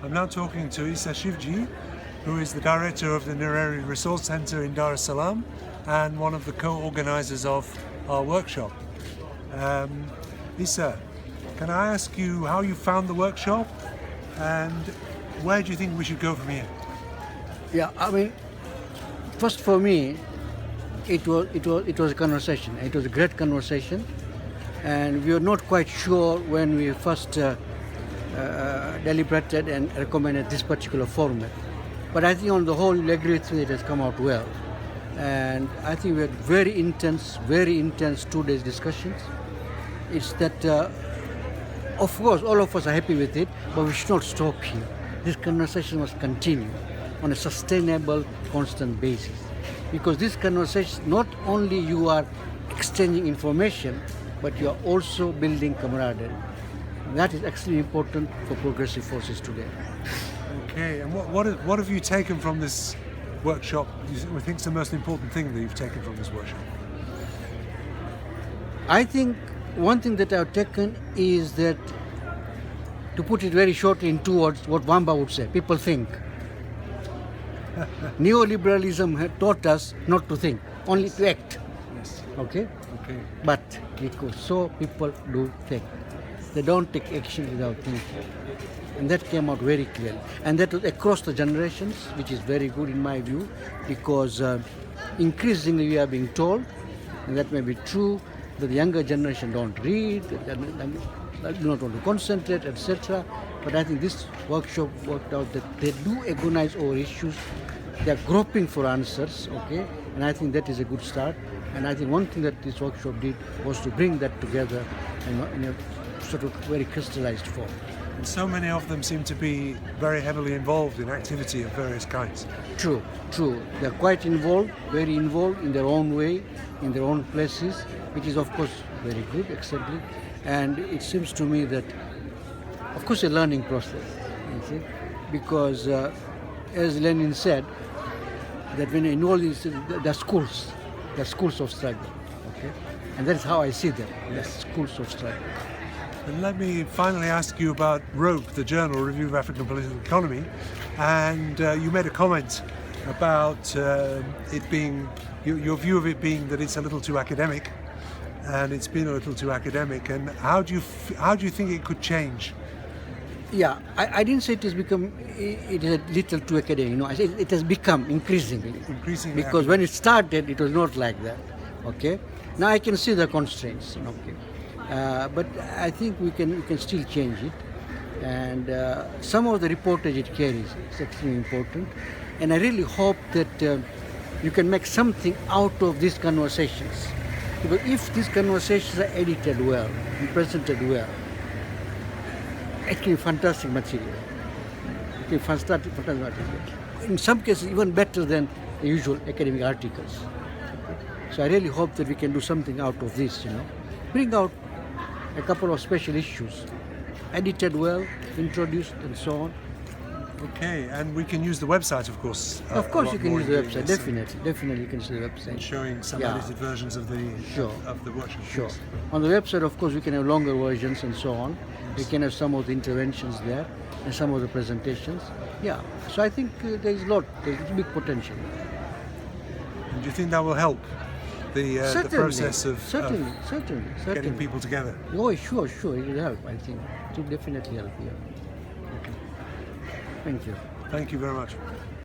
I'm now talking to Issa Shivji, who is the director of the Nereri Resource Center in Dar es Salaam and one of the co-organizers of our workshop. Issa, can I ask you how you found the workshop and where do you think we should go from here? Yeah, I mean, first for me, it was a conversation. It was a great conversation, and we were not quite sure when we first deliberated and recommended this particular format. But I think on the whole, you'll agree with me, it has come out well. And I think we had very intense 2 days discussions. It's that, of course, all of us are happy with it, but we should not stop here. This conversation must continue on a sustainable, constant basis. Because this conversation, not only you are exchanging information, but you are also building camaraderie. And that is actually important for progressive forces today. Okay, and what have you taken from this workshop? You think is the most important thing that you've taken from this workshop? I think one thing that I've taken is that, to put it very shortly in 2 words, what Wamba would say, people think. Neoliberalism had taught us not to think, only to act. Yes. Okay? Okay. But because so people do think. They don't take action without thinking. And that came out very clearly. And that was across the generations, which is very good in my view, because increasingly we are being told, and that may be true, that the younger generation don't read, do not want to concentrate, etc. But I think this workshop worked out that they do agonize over issues. They are groping for answers, okay? And I think that is a good start. And I think one thing that this workshop did was to bring that together in a sort of very crystallized form. And so many of them seem to be very heavily involved in activity of various kinds. True. They're quite involved, very involved in their own way, in their own places, which is of course very good, excellent. And it seems to me that, of course, a learning process, you see, because as Lenin said, that when you involve these, they're schools of struggle, okay? And that's how I see them, they're schools of struggle. And let me finally ask you about ROAPE, the journal Review of African Political Economy, and you made a comment about it being, your view of it being that it's a little too academic, and it's been a little too academic, and how do you think it could change? Yeah, I didn't say it is a little too academic, you know, I said it has become increasingly because academic. When it started, it was not like that, okay? Now I can see the constraints, okay? But I think we can still change it, and some of the reportage it carries is extremely important, and I really hope that you can make something out of these conversations, because if these conversations are edited well and presented well, it can be fantastic material. It can be fantastic material. In some cases, even better than the usual academic articles. So I really hope that we can do something out of this, you know. Bring out a couple of special issues, edited well, introduced, and so on. Okay, and we can use the website, of course. Of course, you can use the website. Definitely, you can use the website. And showing some edited versions of the workshop. Sure. On the website, of course, we can have longer versions and so on. Yes. We can have some of the interventions there and some of the presentations. Yeah. So I think there's big potential. And do you think that will help the process of certainly getting people together? Oh, sure. It will help. I think it will definitely help. Yeah. Okay. Thank you. Thank you very much.